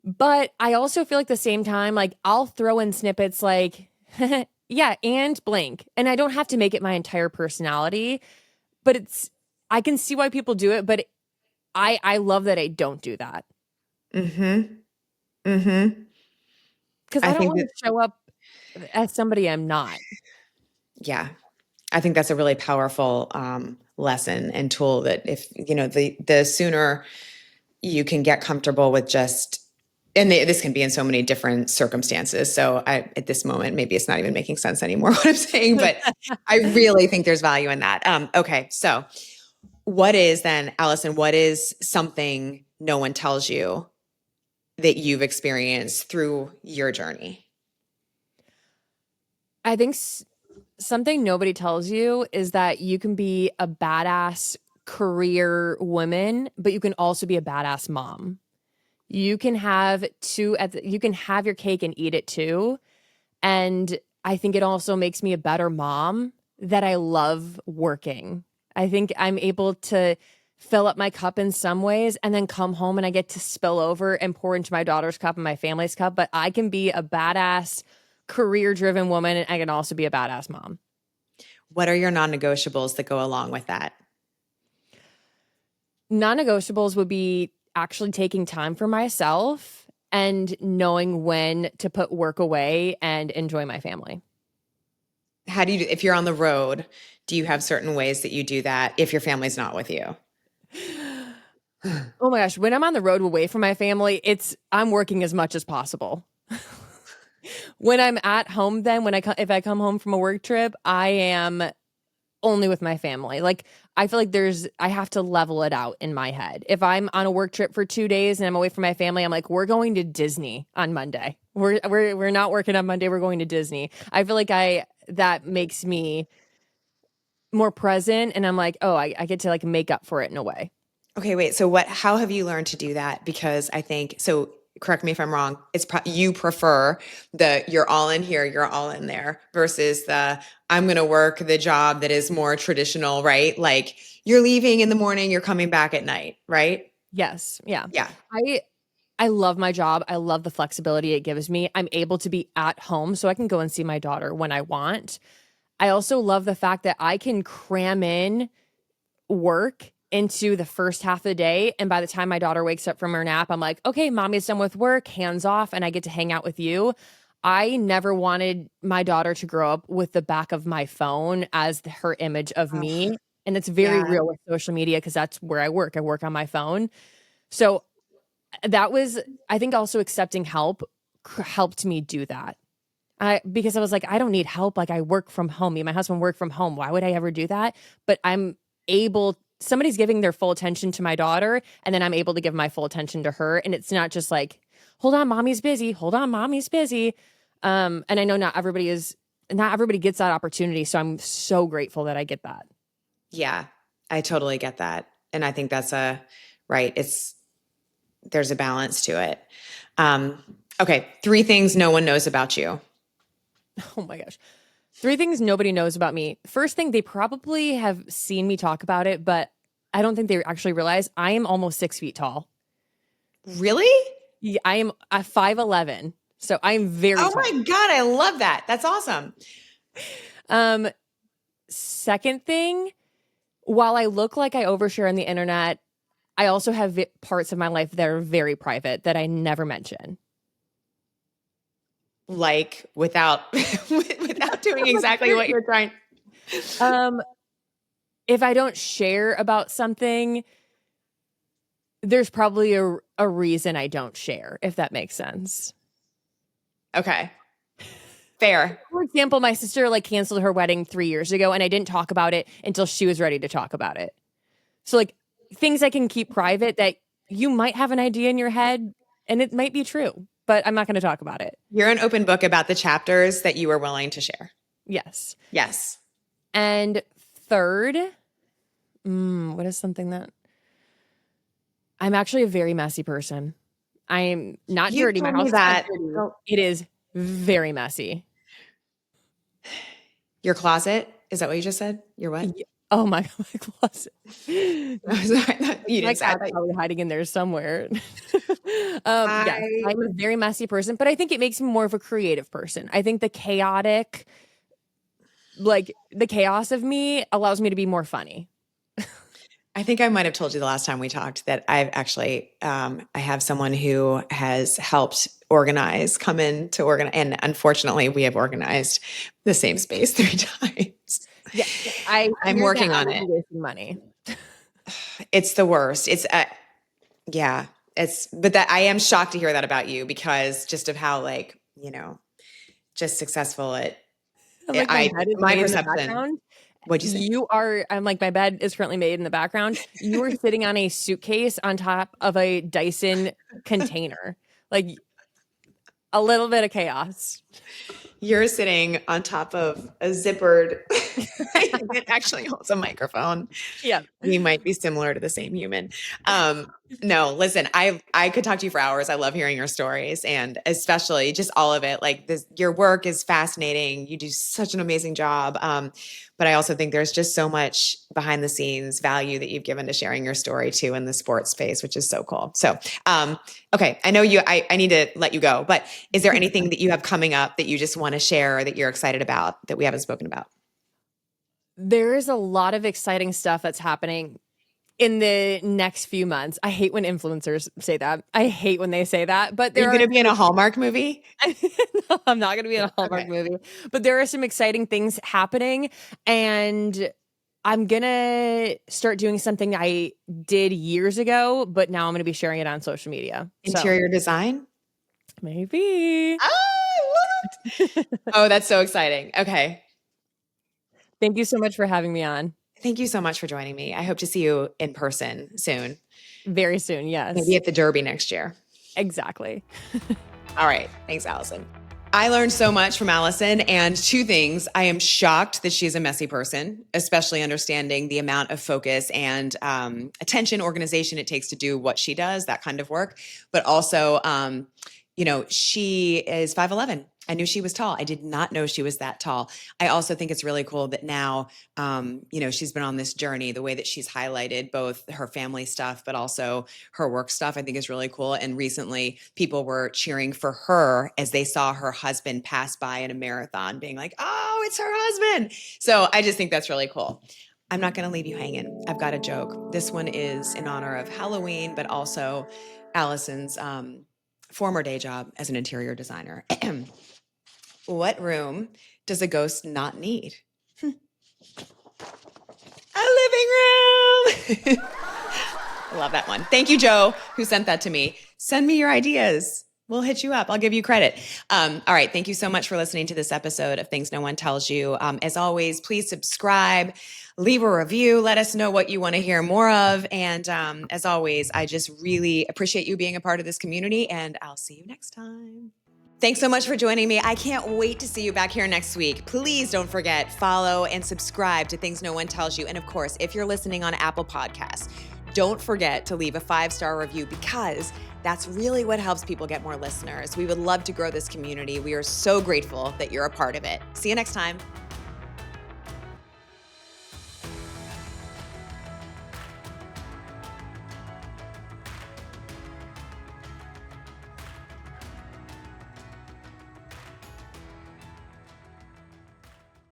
But I also feel like the same time, like I'll throw in snippets like, yeah, and blank. And I don't have to make it my entire personality, but I can see why people do it, but I love that I don't do that Mm-hmm. Mm-hmm. because I I don't think want that, to show up as somebody I'm not. yeah, I think that's a really powerful lesson and tool that if, the sooner you can get comfortable with just, and this can be in so many different circumstances. So at this moment, maybe it's not even making sense anymore what I'm saying, but I really think there's value in that. Okay. So what is then, Allison, what is something no one tells you that you've experienced through your journey? I think something nobody tells you is that you can be a badass career woman, but you can also be a badass mom. You can have you can have your cake and eat it too. And I think it also makes me a better mom that I love working. I think I'm able to fill up my cup in some ways and then come home and I get to spill over and pour into my daughter's cup and my family's cup. But I can be a badass career driven woman and I can also be a badass mom. What are your non-negotiables that go along with that? Non-negotiables would be actually taking time for myself and knowing when to put work away and enjoy my family. How do you, if you're on the road, do you have certain ways that you do that if your family's not with you? Oh my gosh, when I'm on the road away from my family, I'm working as much as possible. When I'm at home then, if I come home from a work trip, I am only with my family. Like I feel like I have to level it out in my head. If I'm on a work trip for 2 days and I'm away from my family, I'm like, we're going to Disney on Monday. We're not working on Monday, we're going to Disney. I feel like that makes me more present and I'm like, oh, I get to like make up for it in a way. Okay, wait. So how have you learned to do that? Because I think, so correct me if I'm wrong, you prefer you're all in here, you're all in there versus I'm going to work the job that is more traditional, right? Like you're leaving in the morning, you're coming back at night, right? Yes. Yeah. Yeah. I love my job. I love the flexibility it gives me. I'm able to be at home so I can go and see my daughter when I want. I also love the fact that I can cram in work into the first half of the day. And by the time my daughter wakes up from her nap, I'm like, okay, mommy's done with work, hands off, and I get to hang out with you. I never wanted my daughter to grow up with the back of my phone as her image of Oh, me. And it's very yeah. real with social media because that's where I work. I work on my phone. So that was, I think also accepting help helped me do that. Because I was like, I don't need help. Like I work from home. Me and my husband work from home. Why would I ever do that? But somebody's giving their full attention to my daughter, and then I'm able to give my full attention to her. And it's not just like, hold on, mommy's busy. Hold on, mommy's busy. And I know not everybody gets that opportunity. So I'm so grateful that I get that. Yeah, I totally get that. And I think that's right. There's a balance to it. Okay. 3 things no one knows about you. Oh my gosh. 3 things nobody knows about me. First thing, they probably have seen me talk about it, but I don't think they actually realize I am almost 6 feet tall. Really? Yeah, I am a 5'11", so I'm very tall. Oh my God, I love that. That's awesome. Second thing, while I look like I overshare on the internet, I also have parts of my life that are very private that I never mention. Like without doing exactly what you're trying. If I don't share about something, there's probably a reason I don't share, if that makes sense. Okay. Fair. For example, my sister like canceled her wedding 3 years ago and I didn't talk about it until she was ready to talk about it. So like things I can keep private that you might have an idea in your head and it might be true, but I'm not going to talk about it. You're an open book about the chapters that you were willing to share. Yes. Yes. And third, what is something that I'm actually a very messy person. I'm not dirty. My house is not dirty. It is very messy. Your closet? Is that what you just said? Your what? Oh my closet. I'm sorry. You didn't say that. Probably hiding in there somewhere. Yes, I'm a very messy person, but I think it makes me more of a creative person. I think the chaos of me allows me to be more funny. I think I might have told you the last time we talked that I've actually, I have someone who has helped come in to organize. And unfortunately, we have organized the same space 3 times. Yeah, I'm working on it. Wasting money. It's the worst. Yeah, but that I am shocked to hear that about you because just of how just successful my perception. What'd you say? I'm like, my bed is currently made in the background. You are sitting on a suitcase on top of a Dyson container. Like a little bit of chaos. you're sitting on top of a zippered, it actually holds a microphone. Yeah. We might be similar to the same human. No, listen, I could talk to you for hours. I love hearing your stories, and especially just all of it. Like this, your work is fascinating. You do such an amazing job. But I also think there's just so much behind the scenes value that you've given to sharing your story too in the sports space, which is so cool. So, okay, I know I need to let you go, but is there anything that you have coming up that you just want to share or that you're excited about that we haven't spoken about? There is a lot of exciting stuff that's happening in the next few months. I hate when influencers say that. I hate when they say that, but Are you going to be in a Hallmark movie? No, I'm not going to be in a Hallmark movie, but there are some exciting things happening, and I'm going to start doing something I did years ago, but now I'm going to be sharing it on social media. Interior design? Maybe. Oh, I love it. Oh, that's so exciting. Okay. Thank you so much for having me on. Thank you so much for joining me. I hope to see you in person soon. Very soon, yes. Maybe at the Derby next year. Exactly. All right. Thanks, Allison. I learned so much from Allison, and two things. I am shocked that she's a messy person, especially understanding the amount of focus and attention, organization it takes to do what she does, that kind of work. But also, she is 5'11". I knew she was tall. I did not know she was that tall. I also think it's really cool that now, she's been on this journey. The way that she's highlighted both her family stuff, but also her work stuff, I think is really cool. And recently people were cheering for her as they saw her husband pass by in a marathon being like, oh, it's her husband. So I just think that's really cool. I'm not going to leave you hanging. I've got a joke. This one is in honor of Halloween, but also Allison's former day job as an interior designer. What room does a ghost not need? A living room. I love that one. Thank you, Joe, who sent that to me. Send me your ideas. We'll hit you up. I'll give you credit. All right. Thank you so much for listening to this episode of Things No One Tells You. As always, please subscribe, leave a review, let us know what you want to hear more of. And as always, I just really appreciate you being a part of this community, and I'll see you next time. Thanks so much for joining me. I can't wait to see you back here next week. Please don't forget, follow and subscribe to Things No One Tells You. And of course, if you're listening on Apple Podcasts, don't forget to leave a 5-star review, because that's really what helps people get more listeners. We would love to grow this community. We are so grateful that you're a part of it. See you next time.